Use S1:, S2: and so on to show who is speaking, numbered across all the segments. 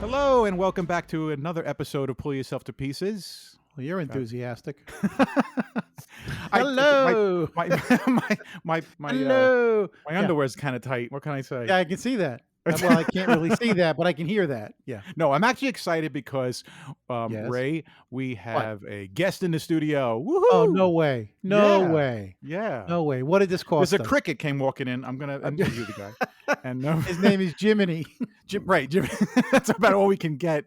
S1: Hello, and welcome back to another episode of Pull Yourself to Pieces.
S2: Well, you're enthusiastic.
S1: Hello. My
S2: Hello.
S1: underwear is kind of tight. What can I say?
S2: Yeah, I can see that. Well, I can't really see that, but I can hear that. Yeah.
S1: No, I'm actually excited because,
S2: Yes.
S1: Ray, we have a guest in the studio. Woohoo!
S2: Oh, no way. No
S1: Yeah.
S2: way.
S1: Yeah.
S2: No way. What did this cost
S1: There's a
S2: us?
S1: cricket came walking in. I'm going to interview the guy. And
S2: His name is Jiminy.
S1: Jim. That's about all we can get.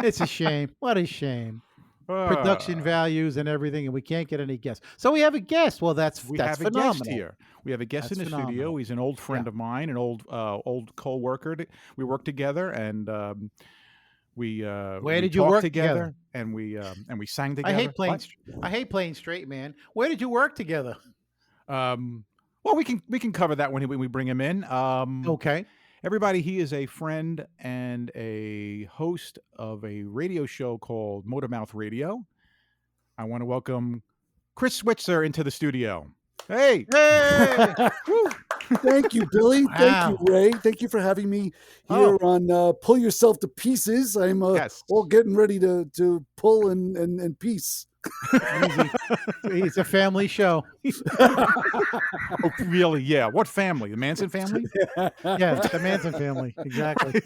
S2: It's a shame. What a shame. Production values and everything, and we can't get any guests. So we have a guest. Well, that's
S1: have
S2: phenomenal.
S1: a guest here. We have a guest
S2: That's
S1: in the studio.
S2: phenomenal.
S1: He's an old friend of mine, an old co-worker. We worked together, and we
S2: did you
S1: talked
S2: work
S1: together? And we sang together.
S2: I hate playing straight, man. Where did you work together?
S1: Well, we can cover that when we bring him in.
S2: Okay.
S1: Everybody, he is a friend and a host of a radio show called MotorMouth Radio. I want to welcome Chris Switzer into the studio. Hey!
S3: Thank you, Billy.
S2: Wow.
S3: Thank you, Ray. Thank you for having me here on Pull Yourself to Pieces. I'm all getting ready to pull and piece.
S2: It's a family show.
S1: Oh, really? Yeah. What family? The Manson family?
S2: Yeah, it's the Manson family. Exactly.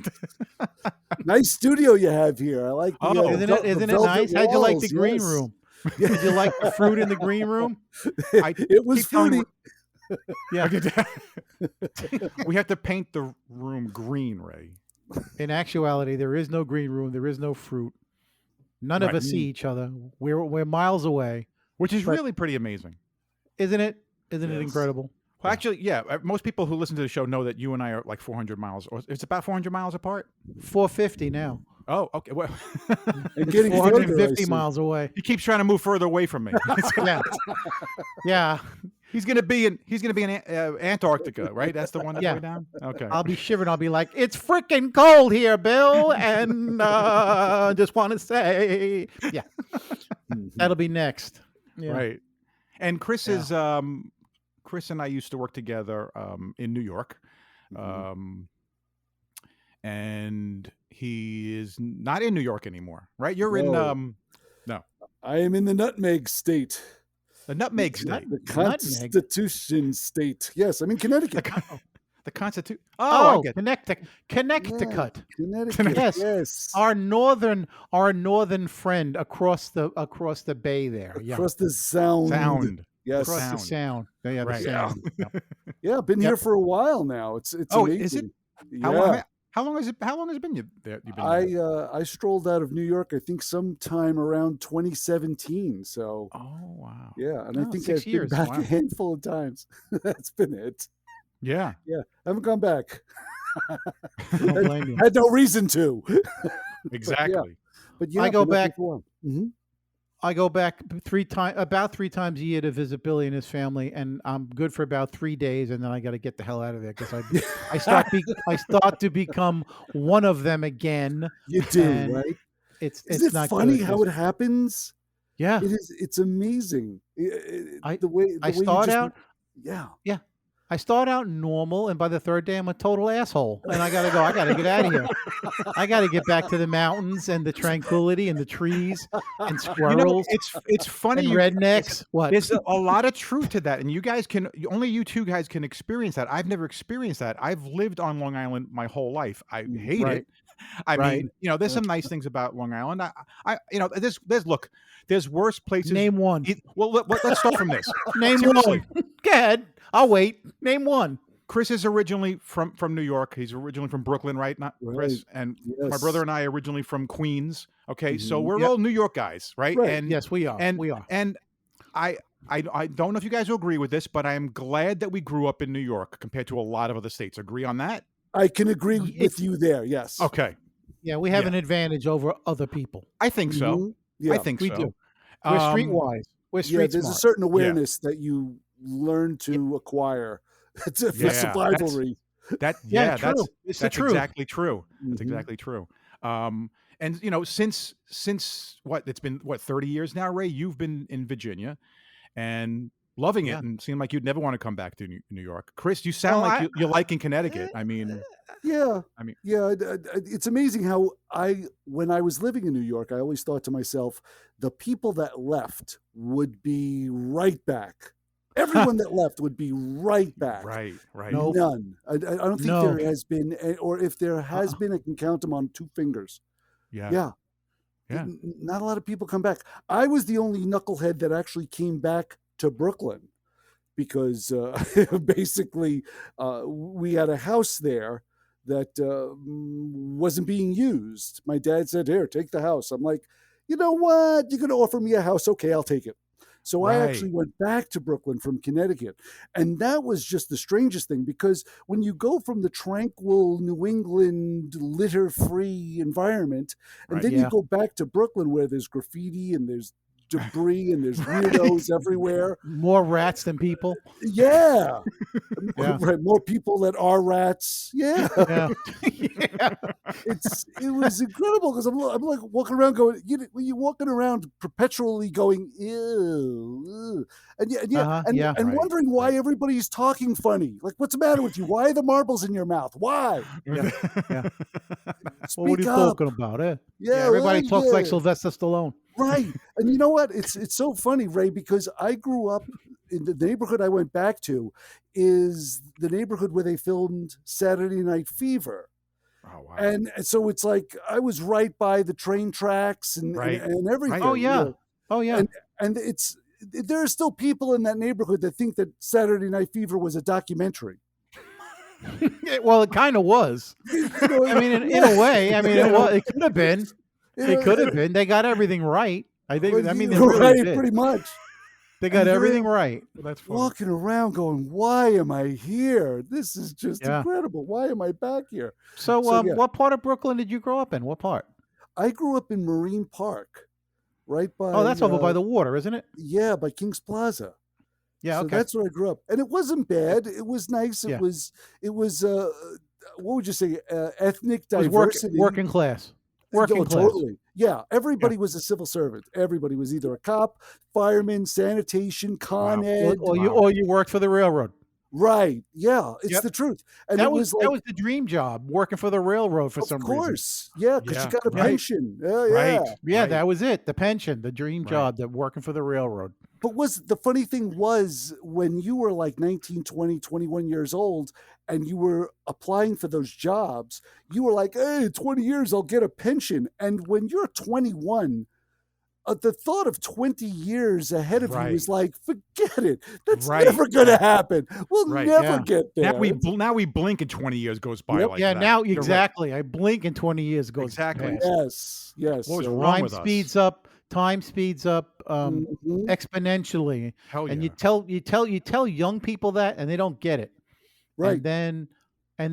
S3: Nice studio you have here. I like the,
S2: isn't it nice? How'd you like the green room? Did you like the fruit in the green room?
S3: It was fruity.
S2: Yeah.
S1: We have to paint the room green, Ray.
S2: In actuality, there is no green room. There is no fruit. None of us see each other. We're miles away,
S1: which is really pretty amazing,
S2: isn't it? Isn't it incredible?
S1: Well, actually, yeah. Most people who listen to the show know that you and I are like 400 miles, or it's about 400 miles apart.
S2: 450 now.
S1: Oh, okay. Well,
S3: and getting
S2: 450 miles away.
S1: He keeps trying to move further away from me.
S2: Yeah.
S1: He's gonna be in Antarctica, right? That's the one that's way down. Okay.
S2: I'll be shivering. I'll be like, it's freaking cold here, Bill, and just want to say, yeah, that'll be next. Yeah.
S1: Right. And Chris is Chris and I used to work together in New York, and he is not in New York anymore, right? You're in no.
S3: I am in the Nutmeg State.
S1: The Nutmeg State.
S3: The Constitution State. Yes, I'm in Connecticut.
S1: The Constitution.
S2: Oh, Connecticut.
S3: Connecticut.
S2: Yes. Our northern friend across the bay there. Yeah.
S3: Across the sound. Yes.
S2: Across the sound. Yeah, the sound.
S3: Yeah, I've been here for a while now. It's amazing.
S1: Is it?
S3: Yeah.
S1: How long has it been there?
S3: I strolled out of New York, I think sometime around 2017. So
S1: wow.
S3: Yeah, and I think I've been back a handful of times. That's been it.
S1: Yeah.
S3: Yeah. I haven't gone back.
S2: Don't blame you.
S3: Had no reason to.
S1: Exactly.
S3: But yeah,
S2: I go back. I go back about three times a year to visit Billy and his family, and I'm good for about 3 days, and then I got to get the hell out of there because I start to become one of them again.
S3: You do, right?
S2: Isn't it
S3: not funny how it happens?
S2: Yeah,
S3: it is. It's amazing.
S2: I start out.
S3: Yeah.
S2: I start out normal, and by the third day, I'm a total asshole, and I gotta go. I gotta get out of here. I gotta get back to the mountains and the tranquility and the trees and squirrels.
S1: It's funny.
S2: And rednecks. What?
S1: There's a lot of truth to that, and only you two guys can experience that. I've never experienced that. I've lived on Long Island my whole life. I hate it. I mean, there's some nice things about Long Island. There's worse places.
S2: Name one.
S1: Let's start from this.
S2: Name one. Go ahead. I'll wait. Name one.
S1: Chris is originally from New York. He's originally from Brooklyn, right? Not Chris. And my brother and I are originally from Queens. Okay, so we're all New York guys, right?
S3: And
S2: yes, we are.
S1: We are. And I don't know if you guys will agree with this, but I am glad that we grew up in New York compared to a lot of other states. Agree on that?
S3: I can agree with you there. Yes.
S1: Okay.
S2: Yeah, we have an advantage over other people.
S1: I think so.
S3: Yeah,
S1: I think
S2: we do. We're streetwise. We're street
S3: there's
S2: smart.
S3: a certain awareness that you learn to acquire. It's for survivalry.
S1: That's exactly true. That's exactly true. And since what, it's been 30 years now, Ray, you've been in Virginia, and loving it, and seemed like you'd never want to come back to New York. Chris, you sound like you're liking Connecticut. I mean,
S3: it's amazing how when I was living in New York, I always thought to myself, the people that left would be right back. Everyone that left would be right back.
S1: Right.
S3: No, none. I don't think there has been, or if there has been, I can count them on 2 fingers. Yeah. Not a lot of people come back. I was the only knucklehead that actually came back to Brooklyn because basically we had a house there that wasn't being used. My dad said, "Here, take the house." I'm like, you know what? You're going to offer me a house? Okay, I'll take it. So I actually went back to Brooklyn from Connecticut. And that was just the strangest thing, because when you go from the tranquil New England litter-free environment, and then you go back to Brooklyn where there's graffiti and there's debris and there's weirdos everywhere.
S2: More rats than people.
S3: Yeah. Right. More people that are rats. Yeah. It was incredible because I'm like walking around going, you're walking around perpetually going, ew. And wondering why everybody's talking funny. Like, what's the matter with you? Why are the marbles in your mouth? Why?
S2: Well, what are you talking about? Yeah, everybody talks like Sylvester Stallone.
S3: Right. And you know what? It's so funny, Ray, because I grew up in the neighborhood I went back to is the neighborhood where they filmed Saturday Night Fever.
S1: Oh, wow.
S3: And so it's like I was right by the train tracks and everything.
S2: Oh, yeah. Oh, yeah.
S3: And there are still people in that neighborhood that think that Saturday Night Fever was a documentary.
S2: Well, it kind of was. I mean, in a way, I mean, it could have been. It could have been. They got everything right. I think. I mean, they really did.
S3: Pretty much.
S2: They got everything right.
S1: That's funny.
S3: Walking around going, why am I here? This is just incredible. Why am I back here?
S2: So what part of Brooklyn did you grow up in? What part?
S3: I grew up in Marine Park, right by.
S2: Oh, that's over by the water, isn't it?
S3: Yeah, by Kings Plaza.
S2: Yeah,
S3: so that's where I grew up, and it wasn't bad. It was nice. It was. What would you say? Ethnic diversity.
S2: Working class. Working class.
S3: Totally. Yeah. Everybody was a civil servant. Everybody was either a cop, fireman, sanitation, con ed.
S2: Or you worked for the railroad.
S3: Right. Yeah. It's the truth. And
S2: that was the dream job, working for the railroad for some reason.
S3: Of course. Yeah. Because you got a pension.
S2: Yeah. That was it. The pension, the dream job, that working for the railroad.
S3: But the funny thing was when you were like 19, 20, 21 years old and you were applying for those jobs, you were like, hey, 20 years, I'll get a pension. And when you're 21, the thought of 20 years ahead of you is like, forget it. That's never going to happen. We'll never get there.
S1: Now we blink and 20 years goes by like that.
S2: Yeah, now exactly. I blink and 20 years goes by.
S3: Yes.
S1: What was wrong with us?
S2: Time speeds up exponentially.
S1: Hell yeah.
S2: And you tell young people that and they don't get it.
S3: Right.
S2: And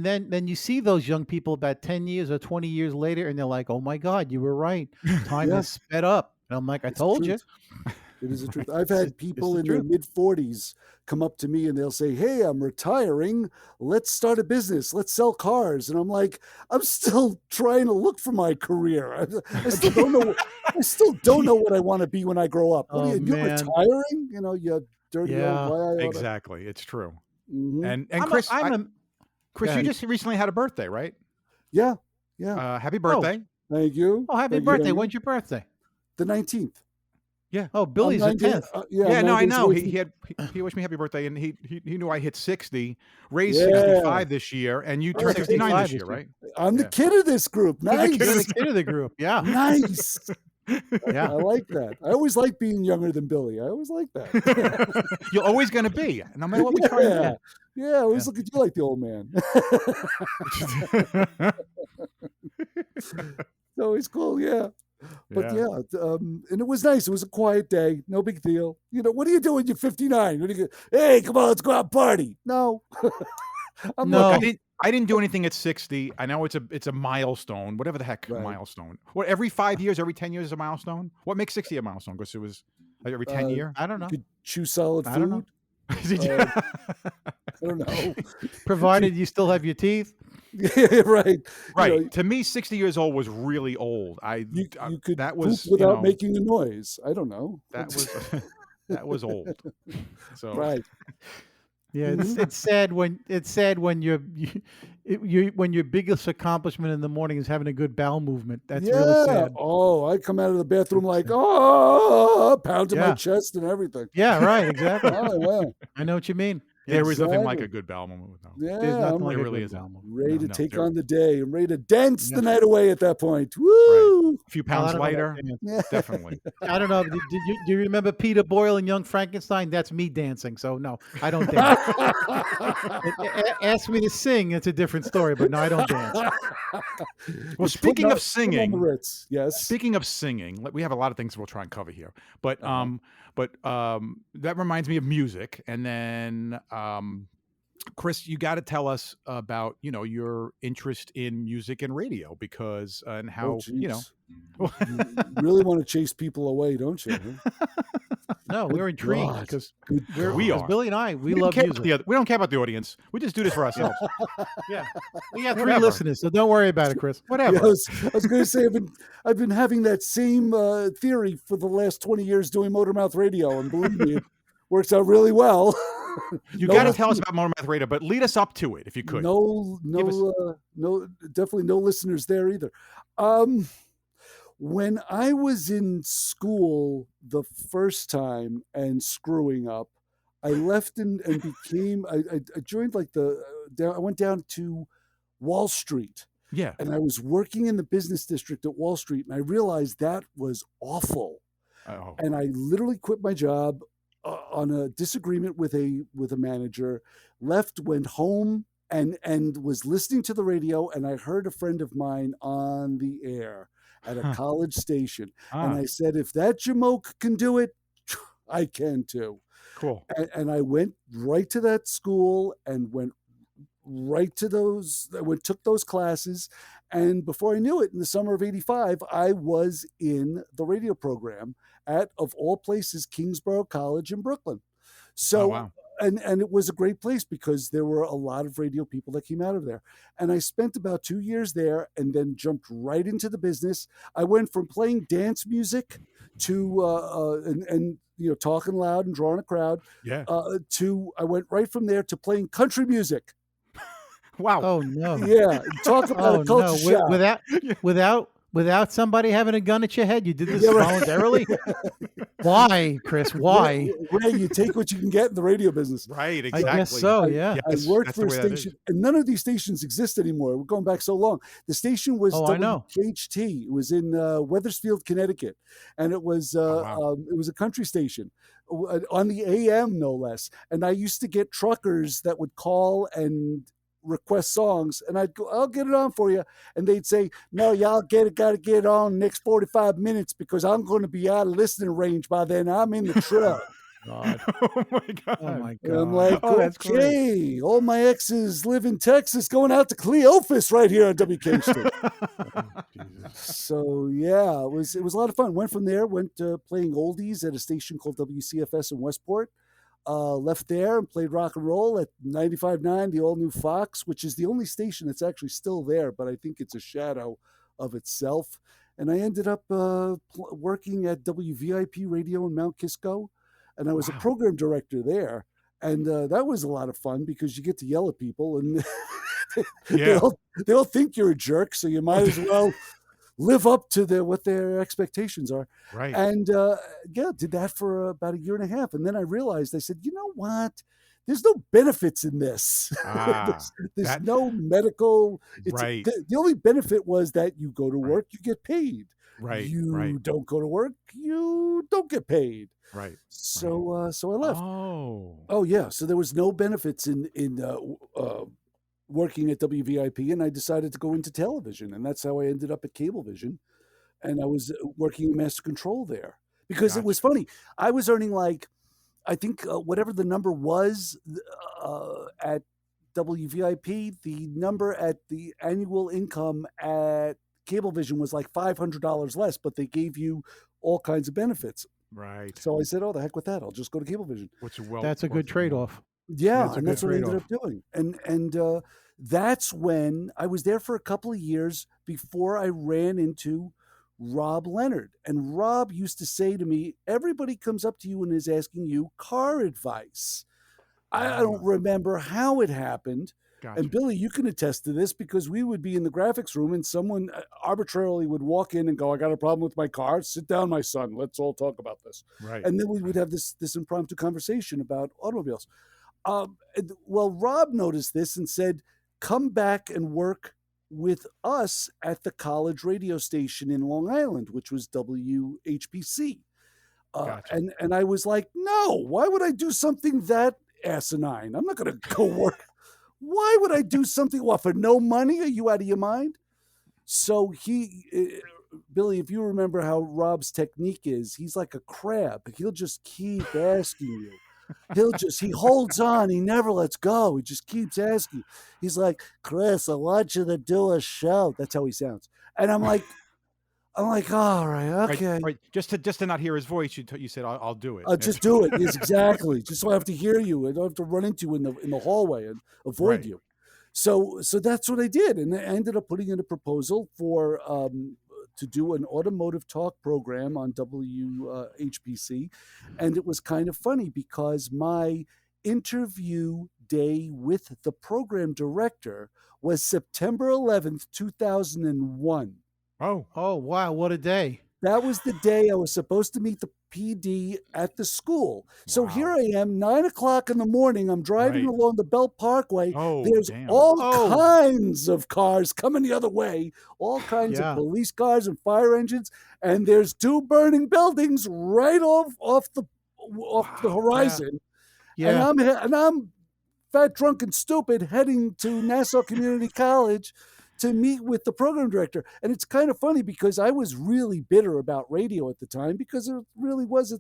S2: then you see those young people about 10 years or 20 years later and they're like, "Oh my God, you were right. Time has sped up." And I'm like, "I told you."
S3: It is the truth. I've had people in their mid-40s come up to me and they'll say, "Hey, I'm retiring. Let's start a business. Let's sell cars." And I'm like, I'm still trying to look for my career. I still don't know. I still don't know what I want to be when I grow up. You're retiring? You know, you dirty old.
S1: Exactly. It's true.
S3: Mm-hmm.
S1: And Chris, Chris, you just recently had a birthday, right?
S3: Yeah.
S1: Happy birthday!
S3: Thank you.
S2: Oh, happy birthday! When's your birthday?
S3: The 19th.
S2: Yeah. Oh, Billy's the 10th.
S1: No, I know. He wished me happy birthday, and he knew I hit 60. Ray's 65 this year, and you turned 69 this year, right?
S3: I'm the kid of this group. Nice.
S2: You're the kid of the group. Yeah.
S3: Nice. Yeah, I like that. I always like being younger than Billy. I always like that.
S1: You're always going to be, no matter what we try to do.
S3: Yeah, I always look at you like the old man. So it's cool, yeah. But and it was nice. It was a quiet day. No big deal. You know, what are you doing? You're 59. What are you, hey, come on, let's go out and party. No.
S1: I didn't do anything at 60. I know it's a milestone, whatever the heck milestone. What, every 5 years, every 10 years is a milestone? What makes 60 a milestone? Because it was like every 10 year?
S2: I don't know.
S3: You could chew solid food.
S2: I don't know.
S3: I don't know.
S2: Provided you still have your teeth.
S3: Yeah, right.
S1: Right. You know, to me, 60 years old was really old.
S3: You could poop without making a noise. I don't know.
S1: That was That was old. So
S3: Right.
S2: Yeah, it's sad when when your biggest accomplishment in the morning is having a good bowel movement. That's really sad.
S3: Oh, I come out of the bathroom like, pounding my chest and everything.
S2: Yeah, right, exactly.
S3: Oh, wow.
S2: I know what you mean.
S1: there is nothing like a good bowel movement.
S3: Yeah,
S2: There's nothing
S3: I'm
S2: like a
S1: really
S2: good
S1: isn't.
S2: bowel movement.
S3: ready to
S1: No,
S3: take
S1: there-
S3: on the day. I'm ready to dance
S2: Yeah.
S3: the night away at that point. Woo!
S1: A few
S2: Well, I
S1: pounds
S2: don't know about
S1: lighter,
S2: dance.
S1: definitely.
S2: I don't know. Do you remember Peter Boyle and Young Frankenstein? That's me dancing. So no, I don't dance. Ask me to sing, it's a different story. But no, I don't dance.
S1: Well, speaking of
S3: Put on the
S1: singing,
S3: Ritz. Yes.
S1: speaking of singing, we have a lot of things we'll try and cover here. But that reminds me of music. And then Chris, you got to tell us about your interest in music and radio, because and how
S3: you really want to chase people away, don't you? Huh?
S2: No, we're intrigued
S3: God.
S2: because
S1: we are.
S2: Billy and I, we
S1: don't
S2: love
S1: care
S2: music.
S1: about we don't care about the audience. We just do this for ourselves.
S2: Yeah, we got 3
S1: Whatever.
S2: listeners, so don't worry about it, Chris.
S1: Whatever.
S3: Yeah, I was going to say I've been having that same theory for the last 20 years doing MotorMouth Radio, and believe me, it works out really well.
S1: You got to tell us about MotorMouth Radio, but lead us up to it if you could.
S3: No, definitely no listeners there either. When I was in school the first time and screwing up, I left and became. I joined I went down to Wall Street.
S1: Yeah.
S3: And I was working in the business district at Wall Street, and I realized that was awful.
S1: Oh.
S3: And I literally quit my job on a disagreement with a manager, left, went home, and was listening to the radio, and I heard a friend of mine on the air at a college station. And I said, if that jamoke can do it, I can too.
S1: Cool.
S3: And I went right to that school and went right to took those classes. And before I knew it, in the summer of '85, I was in the radio program at, of all places, Kingsborough College in Brooklyn. So,
S1: wow.
S3: and it was a great place because there were a lot of radio people that came out of there. And I spent about 2 years there and then jumped right into the business. I went from playing dance music to, talking loud and drawing a crowd.
S1: Yeah.
S3: I went right from there to playing country music.
S1: Wow.
S2: Oh no.
S3: Yeah. Talk about a culture shock.
S2: Without somebody having a gun at your head, you did this voluntarily? Why, Chris? Why?
S3: Ray, you take what you can get in the radio business.
S1: Right, exactly.
S2: I guess so, yeah.
S3: I worked for a station, and none of these stations exist anymore. We're going back so long. The station was WHT. It was in Wethersfield, Connecticut, and it was it was a country station on the AM, no less. And I used to get truckers that would call and request songs, and I'd go, I'll get it on for you, and they'd say, no, y'all gotta get it on next 45 minutes because I'm going to be out of listening range by then. I'm in the truck.
S1: God. Oh my God.
S2: Oh my God.
S3: And I'm like,
S1: that's
S3: okay,
S1: great.
S3: all my exes live in Texas, going out to Cleophas right here on WKHT. So yeah, it was a lot of fun. Went from there, went to playing oldies at a station called WCFS in Westport. Left there and played rock and roll at 95.9, the all-new Fox, which is the only station that's actually still there, but I think it's a shadow of itself. And I ended up working at WVIP Radio in Mount Kisco, and I was a program director there. And that was a lot of fun because you get to yell at people, and they all think you're a jerk, so you might as well live up to what their expectations are.
S1: Right.
S3: And did that for about a year and a half. And then I realized, I said, you know what? There's no benefits in this. There's no medical.
S1: Right.
S3: The only benefit was that you go to work, you get paid.
S1: Right.
S3: You don't go to work, you don't get paid.
S1: Right.
S3: So so I left.
S1: Oh
S3: yeah. So there was no benefits in working at WVIP, and I decided to go into television, and that's how I ended up at Cablevision, and I was working master control there because It was funny. I was earning I think whatever the number was at WVIP, the number at the annual income at Cablevision was like $500 less, but they gave you all kinds of benefits.
S1: Right.
S3: So I said, "Oh, the heck with that! I'll just go to Cablevision."
S2: That's a good trade-off.
S3: Yeah, and that's what I ended up doing. And that's when I was there for a couple of years before I ran into Rob Leonard. And Rob used to say to me, everybody comes up to you and is asking you car advice. I don't remember how it happened.
S1: Gotcha.
S3: And Billy, you can attest to this because we would be in the graphics room and someone arbitrarily would walk in and go, I got a problem with my car. Sit down, my son. Let's all talk about this.
S1: Right.
S3: And then we would have this impromptu conversation about automobiles. Well, Rob noticed this and said, come back and work with us at the college radio station in Long Island, which was WHPC.
S1: Gotcha.
S3: And I was like, no, why would I do something that asinine? I'm not going to go work. Why would I do something? What, for no money? Are you out of your mind? So Billy, if you remember how Rob's technique is, he's like a crab. He'll just keep asking you. He holds on. He never lets go. He just keeps asking. He's like, Chris, I want you to do a show. That's how he sounds. And I'm like, all right, okay.
S1: Right. Just to not hear his voice, you said, I'll do it.
S3: I'll just do it. Yes, exactly. Just so I have to hear you. I don't have to run into you in the hallway and avoid you. So that's what I did. And I ended up putting in a proposal for to do an automotive talk program on WHPC. And it was kind of funny because my interview day with the program director was September 11th, 2001.
S1: Oh,
S2: wow. What a day.
S3: That was the day I was supposed to meet the PD at the school. So here I am, 9:00 in the morning. I'm driving along the Belt Parkway. There's all kinds of cars coming the other way, all kinds of police cars and fire engines. And there's two burning buildings right off the horizon.
S2: Yeah.
S3: And I'm fat, drunk, and stupid heading to Nassau Community College to meet with the program director. And it's kind of funny because I was really bitter about radio at the time because it really was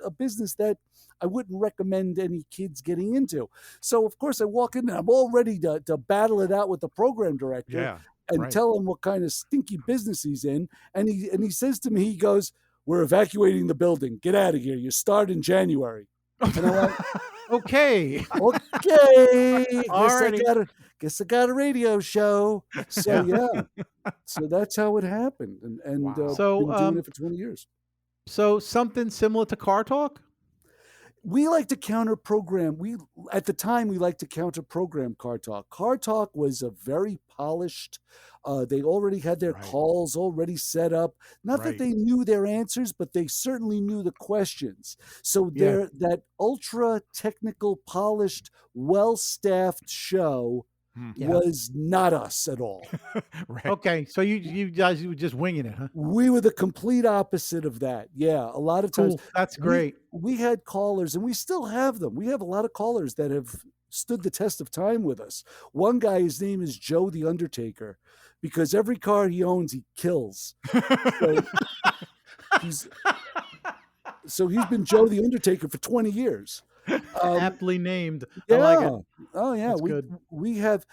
S3: a business that I wouldn't recommend any kids getting into. So, of course, I walk in and I'm all ready to battle it out with the program director and tell him what kind of stinky business he's in. And he says to me, he goes, we're evacuating the building. Get out of here. You start in January. And I went,
S2: okay.
S3: Guess I got a radio show. So so that's how it happened, and
S2: so
S3: been doing it for 20 years.
S2: So something similar to Car Talk.
S3: We like to counter program. At the time we liked to counter program Car Talk. Car Talk was a very polished. They already had their calls already set up. Not that they knew their answers, but they certainly knew the questions. So that ultra technical, polished, well-staffed show was not us at all.
S2: Okay, so you guys were just winging it, huh?
S3: We were the complete opposite of that. Yeah, a lot of times.
S2: That's great.
S3: We had callers, and we still have them. We have a lot of callers that have stood the test of time with us. One guy, his name is Joe the Undertaker, because every car he owns, he kills. So he's been Joe the Undertaker for 20 years.
S2: Aptly named.
S3: Yeah.
S2: I like it.
S3: Oh, yeah. We have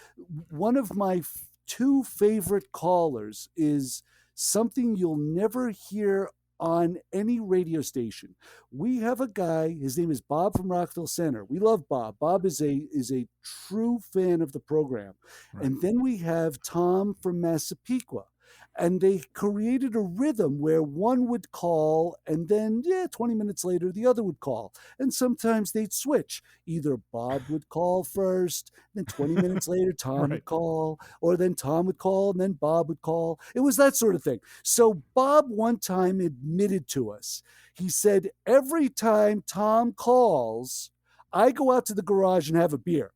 S3: one of my two favorite callers is something you'll never hear on any radio station. We have a guy, his name is Bob from Rockville Center. We love Bob. Bob is a true fan of the program. And then we have Tom from Massapequa. And they created a rhythm where one would call and then, 20 minutes later, the other would call. And sometimes they'd switch. Either Bob would call first, then 20 minutes later, Tom would call, or then Tom would call, and then Bob would call. It was that sort of thing. So Bob one time admitted to us, he said, every time Tom calls, I go out to the garage and have a beer.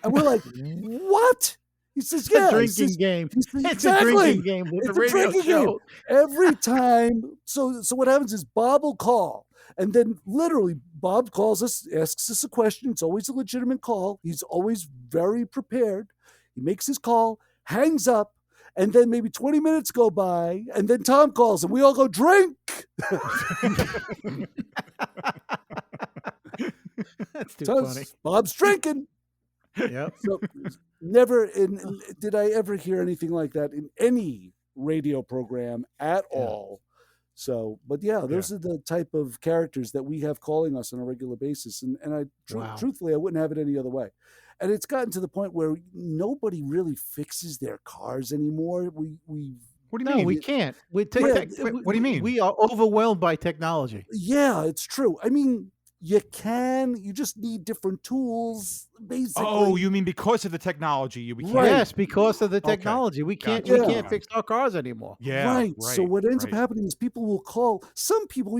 S3: And we're like, what? He says,
S2: it's a drinking game. It's a drinking game with the radio show.
S3: Every time. So what happens is Bob will call. And then literally Bob calls us, asks us a question. It's always a legitimate call. He's always very prepared. He makes his call, hangs up, and then maybe 20 minutes go by, and then Tom calls, and we all go, drink.
S2: That's too funny.
S3: Bob's drinking.
S2: Yeah.
S3: So never did I ever hear anything like that in any radio program at all. So, but those are the type of characters that we have calling us on a regular basis. And I truthfully, I wouldn't have it any other way. And it's gotten to the point where nobody really fixes their cars anymore.
S1: What do you
S2: No,
S1: mean?
S2: we can't.
S1: What do you mean?
S2: We are overwhelmed by technology.
S3: Yeah, it's true. I mean, you just need different tools, basically.
S1: Oh, you mean because of the technology? We can't.
S3: Right.
S2: Yes, because of the technology. We can't
S1: Gotcha.
S2: we can't fix our cars anymore.
S1: Yeah.
S3: Right. So what ends up
S1: right.
S3: happening is people will call. Some people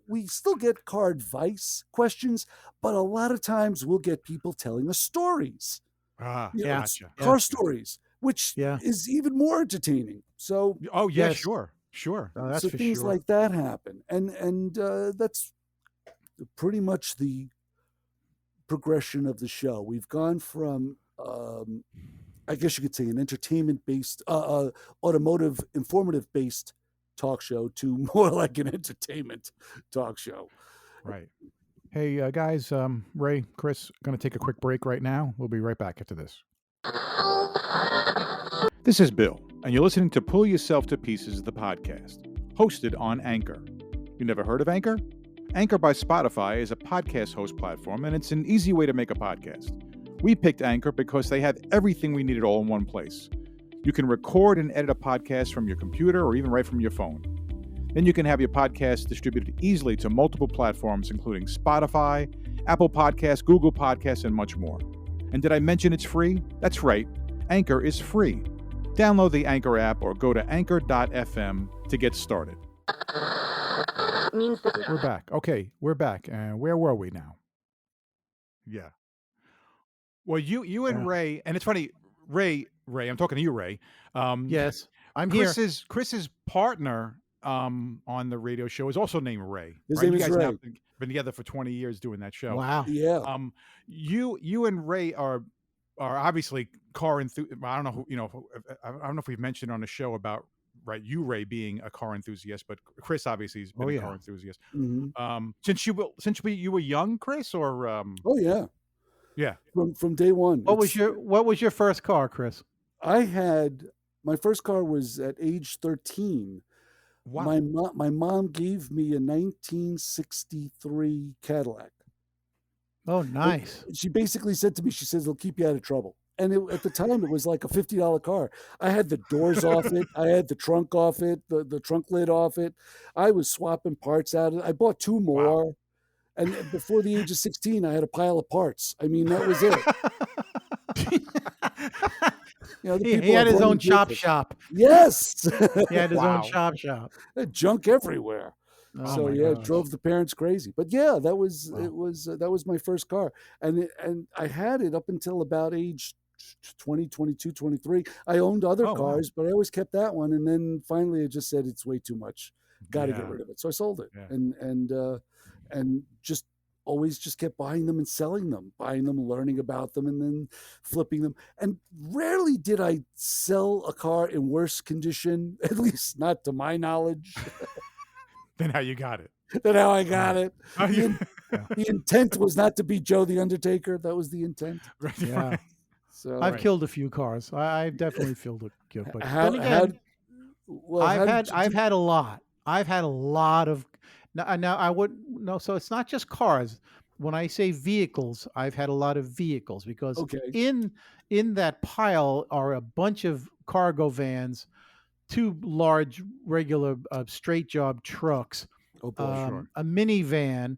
S3: we still get car advice questions, but a lot of times we'll get people telling us stories.
S1: Yeah. Gotcha.
S3: Car stories, which is even more entertaining. So
S1: oh yeah, sure.
S2: Oh, that's
S3: so
S2: for
S3: things
S2: sure.
S3: like that happen, and that's pretty much the progression of the show. We've gone from I guess you could say an entertainment-based, automotive, informative-based talk show to more like an entertainment talk show.
S1: Right. Hey, guys, Ray, Chris, going to take a quick break right now. We'll be right back after this. This is Bill, and you're listening to Pull Yourself to Pieces, the podcast, hosted on Anchor. You never heard of Anchor? Anchor by Spotify is a podcast host platform, and it's an easy way to make a podcast. We picked Anchor because they have everything we needed all in one place. You can record and edit a podcast from your computer or even right from your phone. Then you can have your podcast distributed easily to multiple platforms, including Spotify, Apple Podcasts, Google Podcasts, and much more. And did I mention it's free? That's right. Anchor is free. Download the Anchor app or go to anchor.fm to get started. We're back. Okay, we're back. And where were we now? Yeah. Well, you and Ray, and it's funny, Ray, I'm talking to you, Ray.
S2: Yes, I'm here.
S1: Chris's partner on the radio show is also named Ray.
S3: His
S1: right?
S3: name
S1: You
S3: is
S1: guys
S3: Ray.
S1: have been together for 20 years doing that show.
S2: Wow.
S3: Yeah.
S1: You and Ray are obviously car enthusiasts. I don't know I don't know if we've mentioned on the show about you, Ray, being a car enthusiast, but Chris obviously has been a car enthusiast.
S3: Mm-hmm.
S1: Since you were young, Chris, or
S3: oh yeah.
S1: Yeah.
S3: From day one.
S2: What was your first car, Chris?
S3: My first car was at age 13.
S1: Wow.
S3: My mom gave me a 1963 Cadillac.
S2: Oh, nice.
S3: She basically said to me, she says, it'll keep you out of trouble. And at the time, it was like a $50 car. I had the doors off it. I had the trunk off it, the trunk lid off it. I was swapping parts out of it. I bought two more. Wow. And before the age of 16, I had a pile of parts. I mean, that was it.
S2: He had his own chop shop.
S3: Yes.
S2: He had his own chop shop.
S3: Junk everywhere.
S2: Oh,
S3: So it drove the parents crazy. But yeah, that was that was my first car. And I had it up until about age 20, 22, 23. I owned other cars, but I always kept that one. And then finally I just said it's way too much. Got to get rid of it. So I sold it. Yeah. And just always just kept buying them and selling them, learning about them, and then flipping them. And rarely did I sell a car in worse condition, at least not to my knowledge.
S1: Than how you got it.
S3: Than how I got it. The intent was not to be Joe the Undertaker. That was the intent.
S1: Right.
S2: Yeah.
S1: Right.
S2: So I've killed a few cars. I've definitely killed a few. But I've had a lot. I've had a lot of. Now I wouldn't no. So it's not just cars. When I say vehicles, I've had a lot of vehicles because in that pile are a bunch of cargo vans, 2 large regular straight job trucks, a minivan,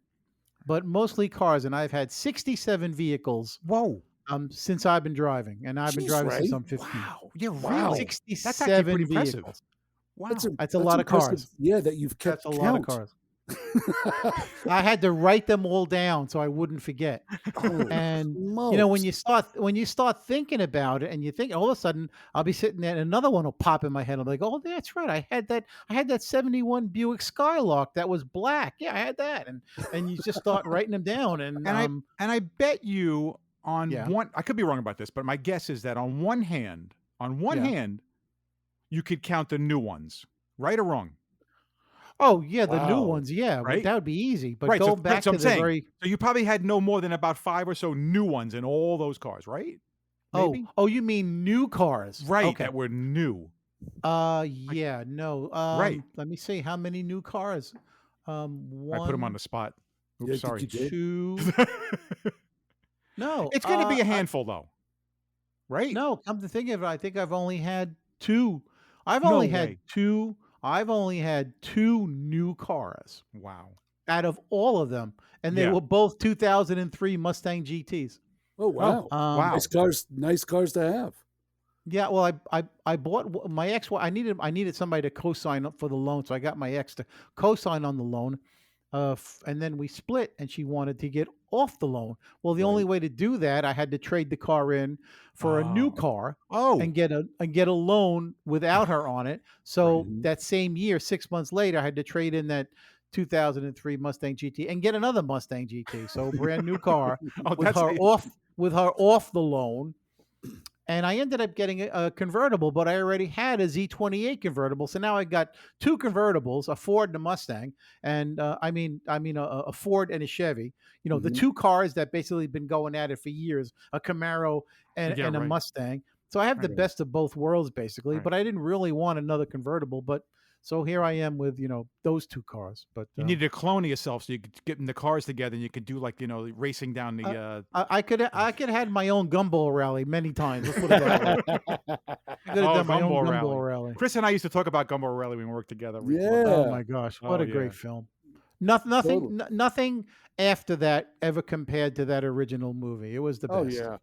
S2: but mostly cars. And I've had 67 vehicles.
S1: Whoa.
S2: Since I've been driving, and I've been driving since I'm 15.
S1: Wow. Yeah, really?
S2: 67
S1: That's actually pretty impressive.
S2: vehicles.
S1: Wow.
S2: That's a lot of cars.
S3: Yeah, that you've kept
S2: That's a lot of cars. I had to write them all down so I wouldn't forget. And when you start thinking about it, and you think all of a sudden I'll be sitting there and another one will pop in my head. I'm like, oh, that's right. I had that 71 Buick Skylark that was black. Yeah, I had that. And you just start writing them down. And
S1: I bet you on one, I could be wrong about this, but my guess is that on one hand, you could count the new ones, right or wrong?
S2: Oh yeah, the new ones, right? That would be easy. But go back to the very.
S1: So you probably had no more than about 5 or so new ones in all those cars, right? Maybe?
S2: Oh, you mean new cars,
S1: right?
S2: Okay.
S1: That were new.
S2: Yeah, no.
S1: Right.
S2: Let me see how many new cars. One.
S1: I put them on the spot. Oops, sorry.
S2: 2. No,
S1: it's going to be a handful, though, right?
S2: No, come to think of it, I think I've only had 2 I've
S1: No
S2: only
S1: way.
S2: had two. I've only had two new cars
S1: Wow.
S2: out of all of them, and they
S1: Yeah.
S2: were both 2003 Mustang GTs.
S3: Oh wow!
S1: Wow.
S3: Nice cars to have.
S2: Yeah, well, I bought my ex. I needed somebody to co-sign up for the loan, so I got my ex to co-sign on the loan, and then we split, and she wanted to get off the loan. Well, the only way to do that, I had to trade the car in for a new car and get a loan without her on it. So that same year, 6 months later, I had to trade in that 2003 Mustang GT and get another Mustang GT. So brand new car with her off the loan. And I ended up getting a convertible, but I already had a Z28 convertible. So now I got two convertibles, a Ford and a Mustang, and a Ford and a Chevy. You know, the two cars that basically been going at it for years, a Camaro and a Mustang. So I have the best of both worlds, basically. But I didn't really want another convertible. But so here I am with, those two cars. But
S1: you needed a clone of yourself so you could get the cars together and you could do like, racing down the.
S2: I could have had my own gumball rally many times. Let's put it that way. I could have done my own gumball rally.
S1: Chris and I used to talk about gumball rally when we worked together.
S3: Yeah.
S2: Oh my gosh, what a great film! Nothing after that ever compared to that original movie. It was the best.
S3: Oh yeah,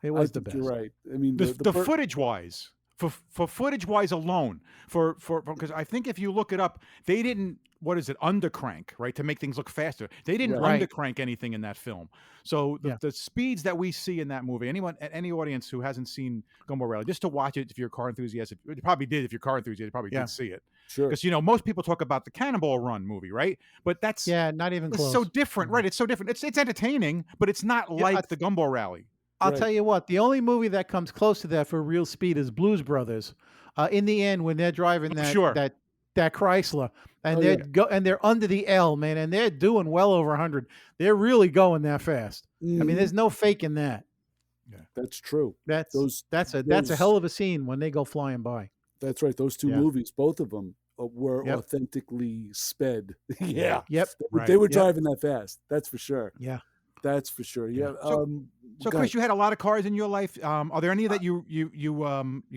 S2: it was the best.
S3: You're right. I mean,
S1: the footage wise. For footage wise alone, because I think if you look it up, they didn't undercrank, right, to make things look faster. They didn't undercrank anything in that film. So the speeds that we see in that movie, any audience who hasn't seen Gumball Rally, just to watch it if you're a car enthusiast, you probably did. If you're a car enthusiast, you probably did see it.
S3: Sure.
S1: Because most people talk about the Cannonball Run movie, right? But that's
S2: not even close.
S1: It's so different, right? It's so different. It's entertaining, but it's not like the Gumball Rally.
S2: I'll tell you what, the only movie that comes close to that for real speed is Blues Brothers. In the end, when they're driving that Chrysler and they're under the L, man, and they're doing well over 100. They're really going that fast. I mean, there's no faking that.
S3: Yeah, that's true.
S2: That's a hell of a scene when they go flying by.
S3: That's right. Those two movies, both of them were authentically sped.
S2: Yep.
S3: They were driving that fast. That's for sure.
S2: Yeah.
S3: That's for sure. Yeah.
S1: So Chris, you had a lot of cars in your life. Are there any that you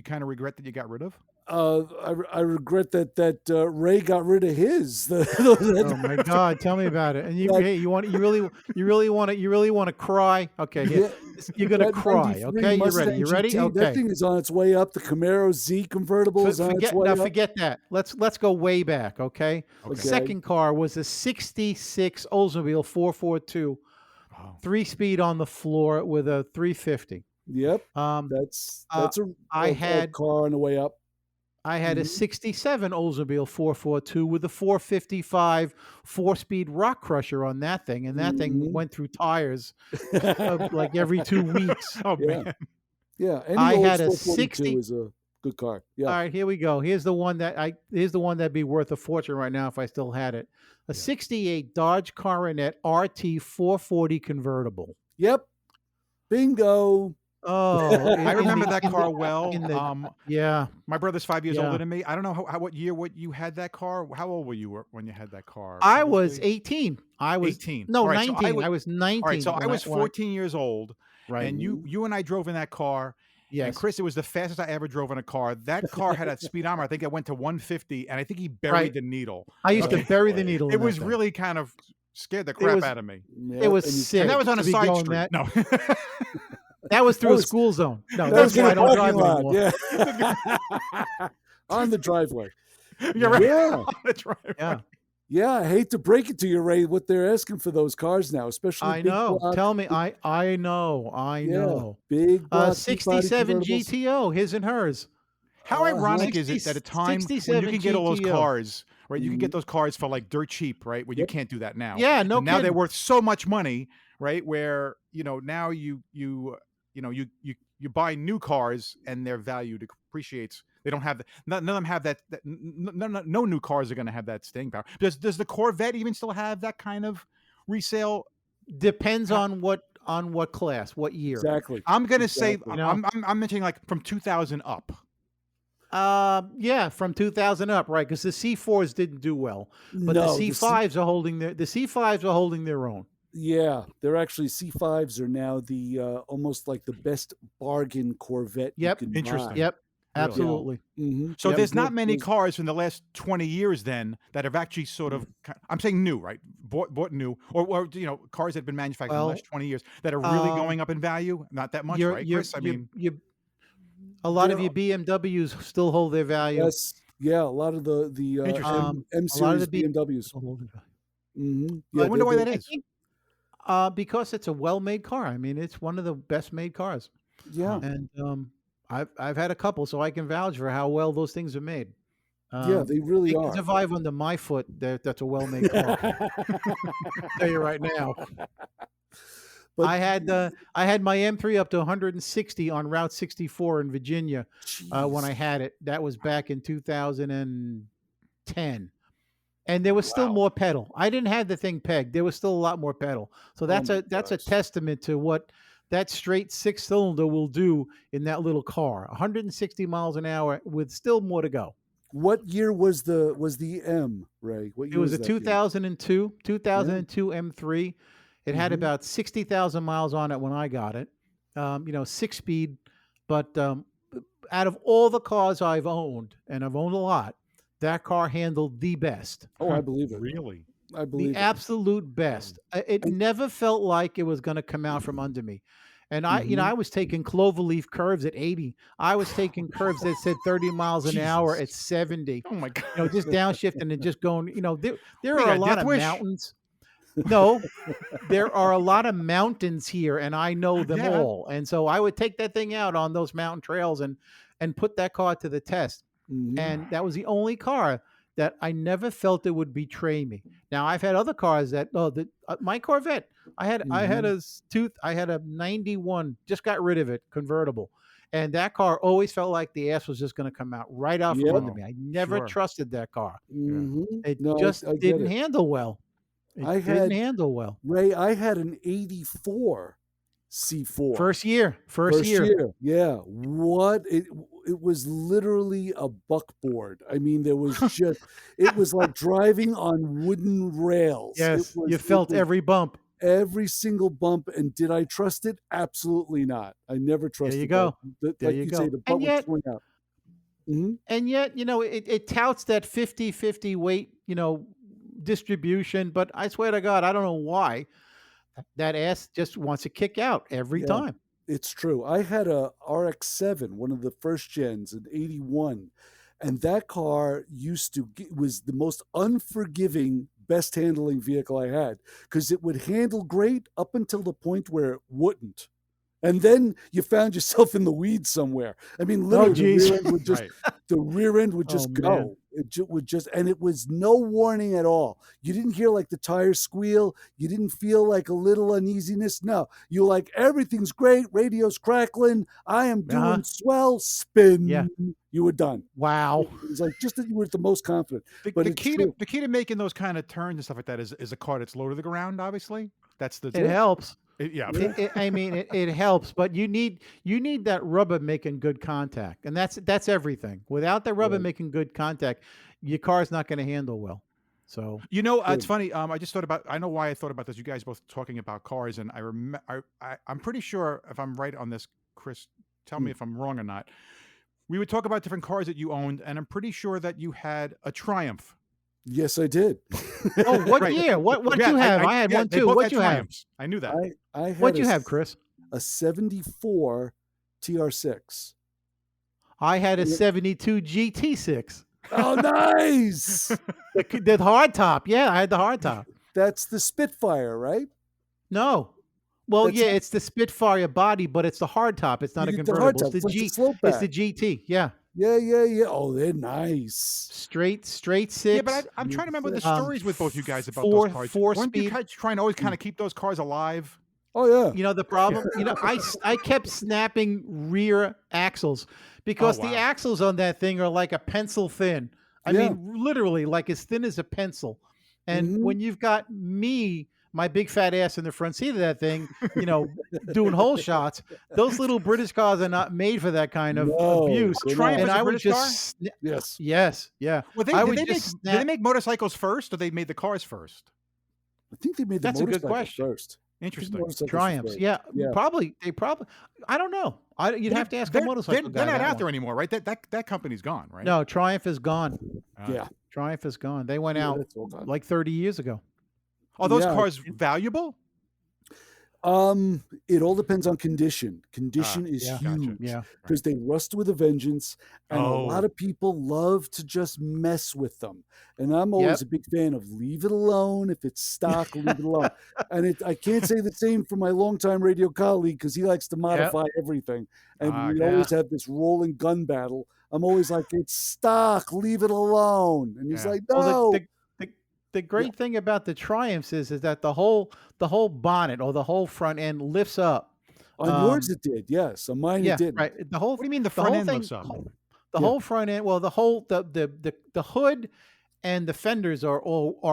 S1: kind of regret that you got rid of?
S3: I regret that Ray got rid of his.
S2: Oh my God! Tell me about it. And you really want to cry? Okay, you're gonna cry. Okay, you ready? You ready? Okay.
S3: That thing is on its way up. The Camaro Z convertible is on its way up.
S2: Forget that. Let's go way back. Okay. The second car was a '66 Oldsmobile 442. 3-speed on the floor with a 350.
S3: Yep. That's a car on the way up.
S2: I had a 67 Oldsmobile 442 with a 455 4-speed rock crusher on that thing. And that thing went through tires like every 2 weeks.
S1: Oh, man.
S3: Yeah.
S2: I had a 60
S3: is a good car. Yeah.
S2: All right, here we go. Here's the one that'd be worth a fortune right now if I still had it. A 68 Dodge Coronet RT 440 convertible.
S3: Yep. Bingo.
S2: Oh,
S1: I remember that car well. My brother's 5 years older than me. I don't know what year you had that car. How old were you when you had that car?
S2: I was 18. I was
S1: 18.
S2: No,
S1: right,
S2: 19. So I was 19.
S1: All right, so I was 14 years old.
S2: Right.
S1: And you and I drove in that car.
S2: Yes.
S1: And Chris, it was the fastest I ever drove in a car. That car had a speedometer. I think it went to 150, and I think he buried the needle.
S2: I used to bury the needle.
S1: It was really kind of scared the crap out of me.
S2: It was sick.
S1: And that was on a side street. No.
S2: That was through a school zone. No, that's why I don't drive anymore.
S3: Yeah. On the driveway.
S1: You're right.
S3: Yeah.
S1: On the driveway.
S3: Yeah, I hate to break it to you, Ray, what they're asking for those cars now, especially
S2: I know. Tell me, I know.
S3: Big
S2: 67 GTO, his and hers.
S1: How ironic is it that at a time when you can get all those cars, right? You can get those cars for like dirt cheap, right? Well, you can't do that now.
S2: Yeah, no.
S1: Now they're worth so much money, right? Where now you buy new cars and their value depreciates. They don't have none of them have that. No new cars are going to have that staying power. Does the Corvette even still have that kind of resale?
S2: Depends on what class, what year.
S3: Exactly.
S1: I'm going to say I'm mentioning like from 2000 up.
S2: From 2000 up, right? Because the C4s didn't do well, but the C5s are holding their own.
S3: Yeah, they're actually C5s are now the almost like the best bargain Corvette you can buy.
S2: Yep. Absolutely.
S3: Mm-hmm.
S1: So there's not many cars in the last 20 years then that have actually sort of, I'm saying new, right? Bought new, or cars that have been manufactured in the last 20 years that are really going up in value. Not that much, right, Chris?
S2: A lot of your BMWs still hold their value.
S3: Yes. Yeah, a lot of the M series BMWs.
S1: Mm-hmm. Yeah, I wonder why that is.
S2: Because it's a well-made car. I mean, it's one of the best-made cars.
S3: Yeah,
S2: and I've had a couple, so I can vouch for how well those things are made.
S3: Yeah, they really
S2: they
S3: are.
S2: can survive under my foot. That's a well-made car. I'll tell you right now. But I had my M3 up to 160 on Route 64 in Virginia when I had it. That was back in 2010. And there was still more pedal. I didn't have the thing pegged. There was still a lot more pedal. So that's a testament to what that straight 6-cylinder will do in that little car. 160 miles an hour with still more to go.
S3: What year was the M, Ray? What year
S2: it was a 2002 M3. It had about 60,000 miles on it when I got it. 6-speed, but out of all the cars I've owned, and I've owned a lot, that car handled the best.
S3: Oh, I believe it.
S1: Really?
S3: I believe
S2: the absolute best. It never felt like it was going to come out from under me. And I was taking cloverleaf curves at 80. I was taking curves that said 30 miles an hour at 70.
S1: Oh my God.
S2: Just downshifting and just going, there are a lot of mountains. No, there are a lot of mountains here, and I know them all. And so I would take that thing out on those mountain trails and put that car to the test. Mm-hmm. And that was the only car that I never felt it would betray me. Now I've had other cars that my Corvette. I had a 91, just got rid of it, convertible, and that car always felt like the ass was just going to come out right out from under me. I never trusted that car.
S3: Mm-hmm.
S2: It didn't handle well. It didn't handle well.
S3: Ray, I had an 84 C4.
S2: First year.
S3: Yeah. It was literally a buckboard. I mean, there was just, it was like driving on wooden rails.
S2: Yes, you felt every bump.
S3: Every single bump. And did I trust it? Absolutely not. I never trusted it.
S2: There you go.
S3: Say, the butt would swing out.
S2: Mm-hmm. And yet, it touts that 50-50 weight, distribution, but I swear to God, I don't know why that ass just wants to kick out every time.
S3: It's true. I had a RX-7, one of the first gens in 81, and that car was the most unforgiving, best handling vehicle I had, because it would handle great up until the point where it wouldn't. And then you found yourself in the weeds somewhere. I mean, literally, the rear end would just go. Man. And it was no warning at all. You didn't hear like the tires squeal. You didn't feel like a little uneasiness. No, you're like, everything's great. Radio's crackling. I am doing swell. Spin. Yeah. You were done.
S2: Wow.
S3: It was like just that you were at the most confident.
S1: The key to making those kind of turns and stuff like that is a car that's low to the ground, obviously. That's the
S2: It helps.
S1: It
S2: helps, but you need that rubber making good contact, and that's everything. Without the rubber making good contact, your car's not going to handle well. So
S1: it's funny. I just thought about. I know why I thought about this. You guys both talking about cars, and I'm pretty sure if I'm right on this, Chris, tell me if I'm wrong or not. We would talk about different cars that you owned, and I'm pretty sure that you had a Triumph.
S3: Yes, I did.
S2: Oh, what year? What you have? I had one too. What you have?
S1: I knew that.
S2: What you have, Chris?
S3: A 74 TR6.
S2: I had a 72 GT6.
S3: Oh, nice.
S2: The hard top. Yeah, I had the hard top.
S3: That's the Spitfire, right?
S2: No. Well, it's the Spitfire body, but it's the hard top. It's not a convertible. It's the GT. Yeah.
S3: Yeah. Oh, they're nice.
S2: Straight six.
S1: Yeah, but I'm trying to remember the stories with both you guys about those cars. Weren't you trying to always kind of keep those cars alive?
S3: Oh, yeah.
S2: The problem, I kept snapping rear axles because the axles on that thing are like a pencil thin. I mean, literally like as thin as a pencil. And when you've got my big fat ass in the front seat of that thing, doing hole shots. Those little British cars are not made for that kind of abuse.
S1: And I would just,
S2: yes, yeah.
S1: Well, did they make motorcycles first, or they made the cars first?
S3: I think they made the motorcycles first.
S1: Interesting.
S3: Motorcycles
S2: Triumphs.
S3: first.
S2: Yeah,
S3: Yeah.
S2: probably. They probably. I don't know. You'd have to ask a motorcycle guy.
S1: They're not
S2: that
S1: out
S2: one.
S1: there anymore, right? That company's gone, right?
S2: No, Triumph is gone.
S3: Yeah.
S2: Triumph is gone. They went out
S3: That's all gone.
S2: like 30 years ago.
S1: Are those
S3: Yeah.
S1: cars valuable?
S3: It all depends on condition. Condition is
S2: yeah.
S1: Gotcha.
S3: huge
S2: Yeah.
S3: because they rust with a vengeance, and a
S1: Oh.
S3: lot of people love to just mess with them. And I'm always a big fan of leave it alone. If it's stock, leave it alone. And I can't say the same for my longtime radio colleague because he likes to modify everything, and we always have this rolling gun battle. I'm always like, it's stock, leave it alone, and he's like, no.
S2: Well, the great thing about the Triumphs is that the whole bonnet or the whole front end lifts up.
S3: On yours it did, yes. On mine it didn't.
S2: Right. The whole.
S1: What do you mean the front end
S2: thing,
S1: lifts up?
S2: The whole front end. Well, the whole the hood and the fenders are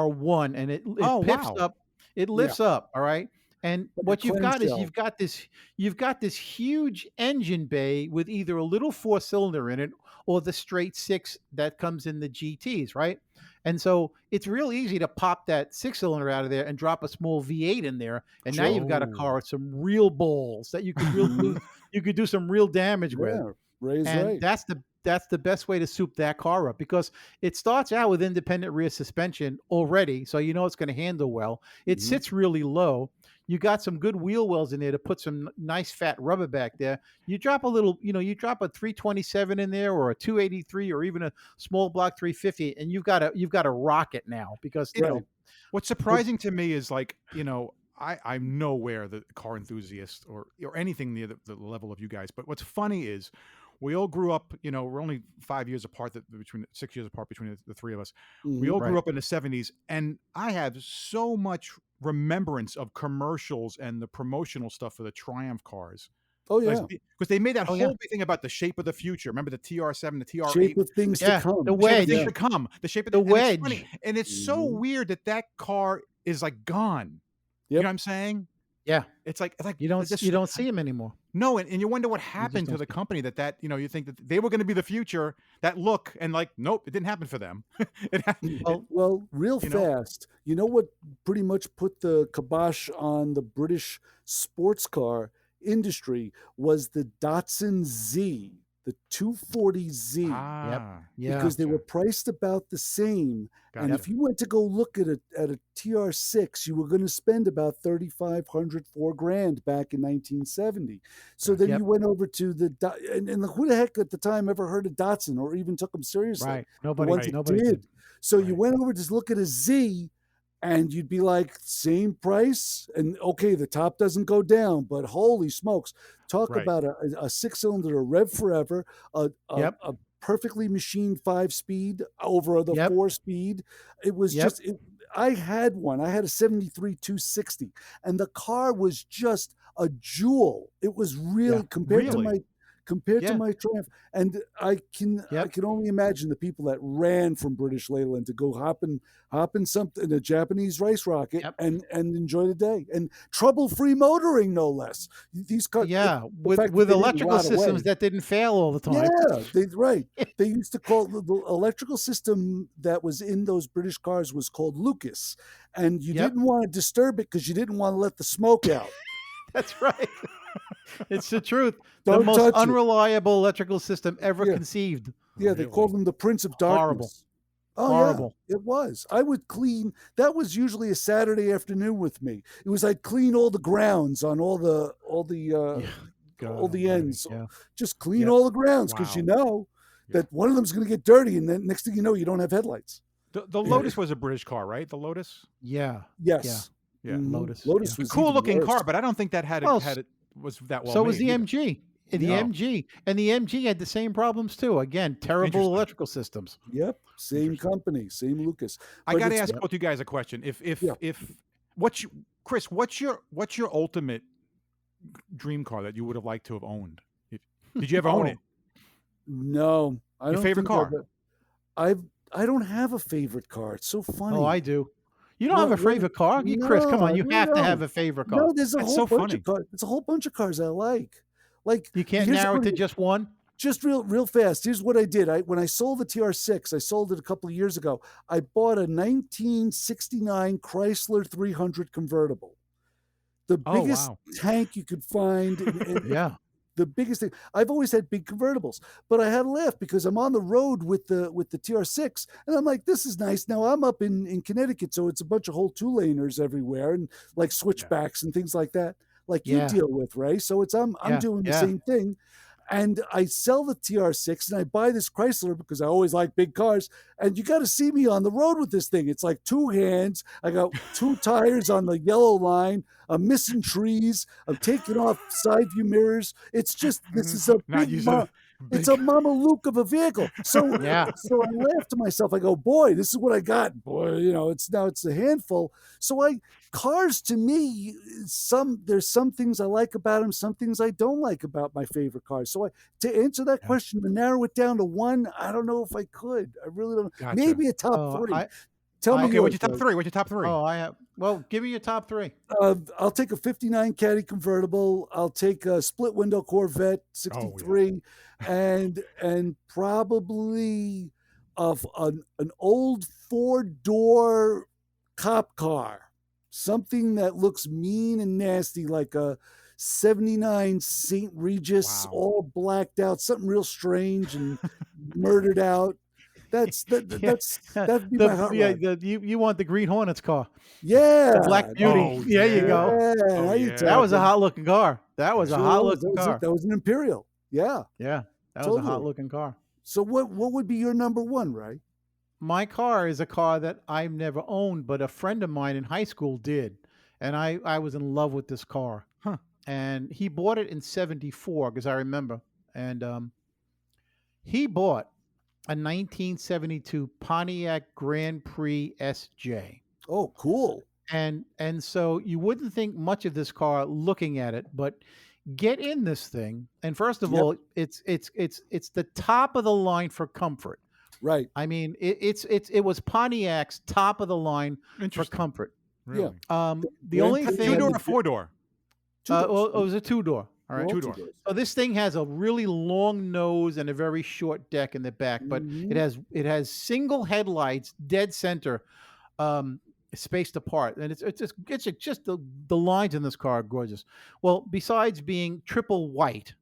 S2: one, and it pips up. It lifts up. All right. And
S3: Like
S2: what
S3: a
S2: you've got is
S3: clamshell.
S2: you've got this huge engine bay with either a little 4-cylinder in it or the straight 6 that comes in the GTs, right? And so it's real easy to pop that 6-cylinder out of there and drop a small V8 in there, and now you've got a car with some real balls that you could do some real damage with.
S3: Yeah, Ray's
S2: And
S3: right.
S2: that's the best way to soup that car up because it starts out with independent rear suspension already, so you know it's going to handle well. It sits really low. You got some good wheel wells in there to put some nice fat rubber back there. You drop you drop a 327 in there or a 283 or even a small block 350, and you've got a rocket now because
S1: What's surprising to me is I'm nowhere the car enthusiast or anything near the level of you guys. But what's funny is we all grew up, we're only 6 years apart between the three of us. We all grew up in the 70s, and I have so much remembrance of commercials and the promotional stuff for the Triumph cars.
S3: Oh yeah,
S1: because they made that whole big thing about the shape of the future. Remember the TR7, the TR8,
S3: shape of things to come,
S2: the wedge,
S1: things to come, the shape of
S2: the wedge,
S1: and it's so weird that car is like gone. You know what I'm saying?
S2: Yeah,
S1: it's like
S2: you don't see him anymore.
S1: No, and you wonder what happened to the company that you think that they were going to be the future, that look, and nope, it didn't happen for them.
S3: Well, real fast, you know what pretty much put the kibosh on the British sports car industry was the Datsun Z, the 240Z. Because they were priced about the same. If you went to go look at a TR6, you were going to spend about $3,500, $4,000 back in 1970. So then you went over to and who the heck at the time ever heard of Datsun or even took them seriously?
S2: Right. Nobody
S3: did. So you went over to look at a Z, and you'd be like, same price, and okay, the top doesn't go down, but holy smokes, talk about a 6-cylinder, a rev forever, a perfectly machined 5-speed over the 4-speed. It was just, I had one. I had a 73 260, and the car was just a jewel. It was really compared to my Triumph, and I can only imagine the people that ran from British Leyland to go hop in something, a Japanese race rocket, and enjoy the day, and trouble-free motoring, no less. These cars,
S2: with electrical systems that didn't fail all the time.
S3: Yeah, they used to call the electrical system that was in those British cars was called Lucas, and you didn't want to disturb it because you didn't want to let the smoke out.
S2: That's right. It's the truth. The most unreliable electrical system ever conceived.
S3: Yeah, they called them the Prince of Darkness.
S2: Horrible.
S3: Oh,
S2: horrible.
S3: Yeah, it was. I would clean. That was usually a Saturday afternoon with me. It was I'd clean all the grounds on all the ends.
S2: Yeah.
S3: Just clean all the grounds because you know that one of them's going to get dirty, and then next thing you know, you don't have headlights.
S1: The Lotus was a British car, right? The Lotus.
S2: Yeah.
S3: Yes.
S1: Yeah.
S3: Lotus
S1: was a cool looking car, but I don't think that was that well.
S2: So was the
S1: either.
S2: MG. The MG had the same problems too. Again, terrible electrical systems.
S3: Yep, same company, same Lucas.
S1: I got to ask both you guys a question. Chris, what's your ultimate dream car that you would have liked to have owned? Did you ever own it?
S3: No, I don't.
S1: Your favorite car?
S3: I don't have a favorite car. It's so funny.
S2: Oh, I do. You don't have a favorite car? Chris, come on. You have to have a favorite car.
S3: No, there's a whole bunch of cars. There's a whole bunch of cars I like.
S2: You can't narrow it to just one?
S3: Just real fast. Here's what I did. When I sold the TR6, I sold it a couple of years ago. I bought a 1969 Chrysler 300 convertible. the biggest tank you could find.
S2: Yeah.
S3: The biggest thing. I've always had big convertibles, but I had a laugh because I'm on the road with the TR6, and I'm like, this is nice. Now I'm up in Connecticut, so it's a bunch of whole 2-laners everywhere, and like switchbacks and things like that, like you deal with, Ray. So it's I'm doing the same thing. And I sell the TR6 and I buy this Chrysler because I always like big cars. And you got to see me on the road with this thing. It's like 2 hands. I got 2 tires on the yellow line. I'm missing trees. I'm taking off side view mirrors. It's just, this is a it's a Mama Luke of a vehicle. So, so I laugh to myself. I go, boy, this is what I got. Boy, it's a handful. So cars to me, there's some things I like about them, some things I don't like about my favorite cars. So to answer that question, to narrow it down to one, I don't know if I could. I really don't. Gotcha. Maybe a top 3. Tell me.
S1: Okay, what's your top 3? What's your top 3?
S2: Oh, I have. Well, give me your top 3.
S3: I'll take a 59 Caddy convertible. I'll take a split window Corvette 63, and probably an old 4-door cop car, something that looks mean and nasty, like a 79 St. Regis, all blacked out, something real strange and murdered out. That'd be my hot rod.
S2: You want the Green Hornets car?
S3: Yeah,
S2: the Black Beauty. There you go. That was a hot looking car. That was a hot looking car.
S3: That was an Imperial. Yeah,
S2: that was a hot looking car.
S3: So what would be your number 1, right?
S2: My car is a car that I've never owned, but a friend of mine in high school did, and I was in love with this car. And he bought it in '74 because I remember, and he bought a 1972 Pontiac Grand Prix SJ.
S3: Oh, cool.
S2: And so you wouldn't think much of this car looking at it, but get in this thing. And first of all, it's the top of the line for comfort.
S3: Right.
S2: I mean, it was Pontiac's top of the line for comfort.
S1: Really?
S2: The only thing
S1: 2-door or 4-door?
S2: It was a 2-door. All right.
S1: 2-door.
S2: So this thing has a really long nose and a very short deck in the back, but it has single headlights, dead center, spaced apart, and it's just the lines in this car are gorgeous. Well, besides being triple white,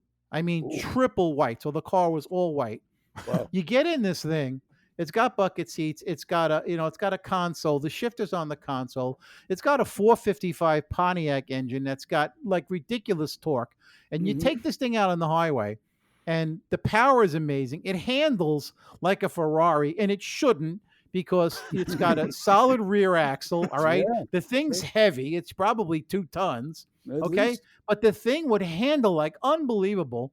S2: triple white, so the car was all white.
S3: Wow.
S2: You get in this thing. It's got bucket seats. It's got a console. The shifter's on the console. It's got a 455 Pontiac engine that's got like ridiculous torque. And you take this thing out on the highway, and the power is amazing. It handles like a Ferrari, and it shouldn't because it's got a solid rear axle. All right. Yeah. The thing's heavy. It's probably 2 tons. Okay. But the thing would handle like unbelievable.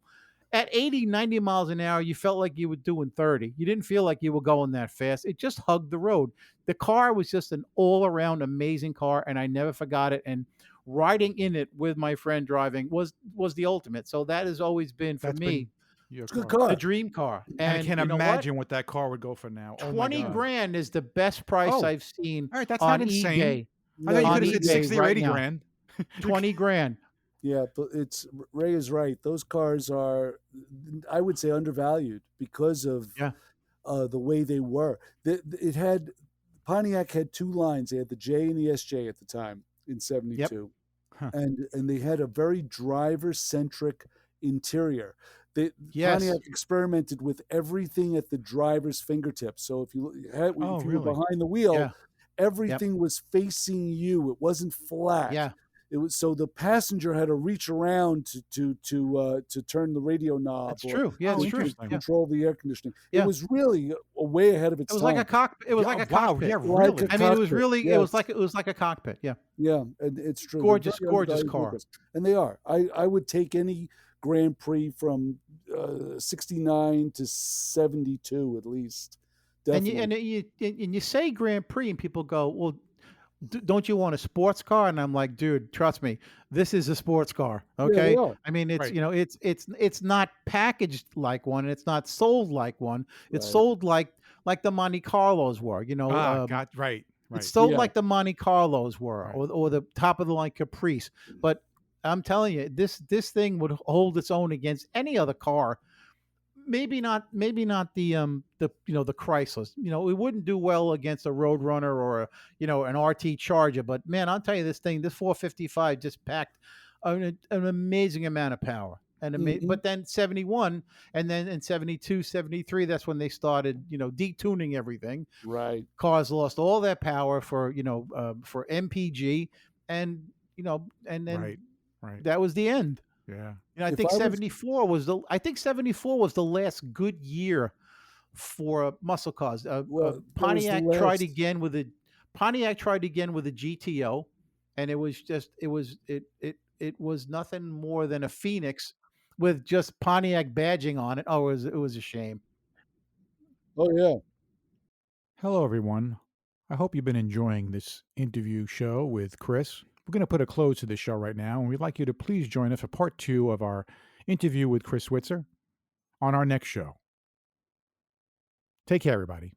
S2: At 80, 90 miles an hour, you felt like you were doing 30. You didn't feel like you were going that fast. It just hugged the road. The car was just an all-around amazing car, and I never forgot it. And riding in it with my friend driving was the ultimate. So that has always been, for me, the dream car.
S1: And I can't imagine what that car would go for now.
S2: 20 grand is the best price I've seen
S1: all right, that's
S2: on
S1: not insane.
S2: eBay.
S1: I thought you could have said 60 or 80 grand.
S2: 20 grand.
S3: Yeah, but Ray is right. Those cars are, I would say, undervalued because of the way they were. Pontiac had 2 lines. They had the J and the SJ at the time in '72, and they had a very driver-centric interior. Pontiac experimented with everything at the driver's fingertips. So if you were behind the wheel, everything was facing you. It wasn't flat.
S2: Yeah.
S3: It was, so the passenger had to reach around to turn the radio knob.
S2: That's true. Yeah, it's true.
S3: Control the air conditioning. Yeah. It was really way ahead of its time.
S2: It was like a cockpit. It was like a cockpit.
S1: Yeah, really.
S2: It was really. It was like a cockpit. Yeah.
S3: Yeah, and it's true.
S2: Gorgeous car.
S3: And they are. I would take any Grand Prix from 69 to 72 at least. Definitely.
S2: And you say Grand Prix, and people go, well, don't you want a sports car? And I'm like, dude, trust me, this is a sports car. Okay.
S3: Yeah,
S2: I mean, it's, it's not packaged like one, and it's not sold like one. It's sold like the Monte Carlos were,
S1: right.
S2: It's sold like the Monte Carlos were, or the top of the line Caprice. But I'm telling you, this thing would hold its own against any other car maybe not the the Chryslers. It wouldn't do well against a Roadrunner or an RT Charger. But man, I'll tell you this 455 just packed an amazing amount of power. But then 71, and then in 72, 73, that's when they started detuning everything.
S3: Right.
S2: Cars lost all their power for MPG, and and then
S1: right.
S2: that was the end.
S1: Yeah.
S2: I think 74 was the last good year for muscle cars. Pontiac tried again with a GTO, and it was nothing more than a Phoenix with just Pontiac badging on it. Oh, it was a shame.
S3: Oh yeah.
S1: Hello everyone. I hope you've been enjoying this interview show with Chris. We're going to put a close to this show right now, and we'd like you to please join us for part 2 of our interview with Chris Switzer on our next show. Take care, everybody.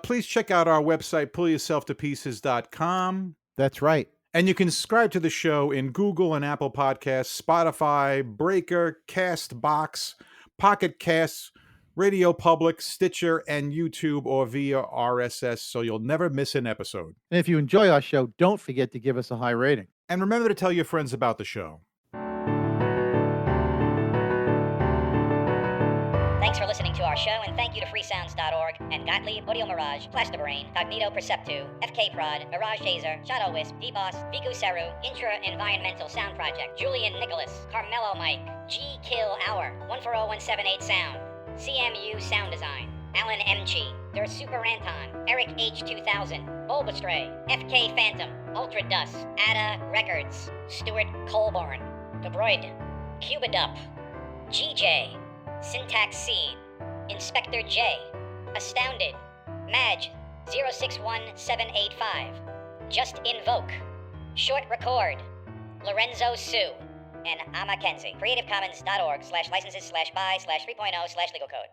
S1: Please check out our website, pullyourselftopieces.com.
S2: That's right.
S1: And you can subscribe to the show in Google and Apple Podcasts, Spotify, Breaker, Castbox, Pocket Casts, Radio Public, Stitcher, and YouTube, or via RSS, so you'll never miss an episode.
S2: And if you enjoy our show, don't forget to give us a high rating.
S1: And remember to tell your friends about the show.
S4: Thanks for listening to our show, and thank you to freesounds.org and Gottlieb, Audio Mirage, Plasterbrain, Cognito Perceptu, FK Prod, Mirage Hazer, Shadow Wisp, DBoss, Viku Seru, Intra Environmental Sound Project, Julian Nicholas, Carmelo Mike, G Kill Hour, 140178 Sound, CMU Sound Design, Alan Mchi, Der Super Anton, Eric H2000, Bulbastray, FK Phantom, Ultra Dust, Ada Records, Stuart Colborn, Debroid, Cubidup, GJ, Syntax Seed, Inspector J, Astounded, Madge 061785, Just Invoke, Short Record, Lorenzo Sue, and I'm Mackenzie. CreativeCommons.org/licenses/by/3.0/legal code.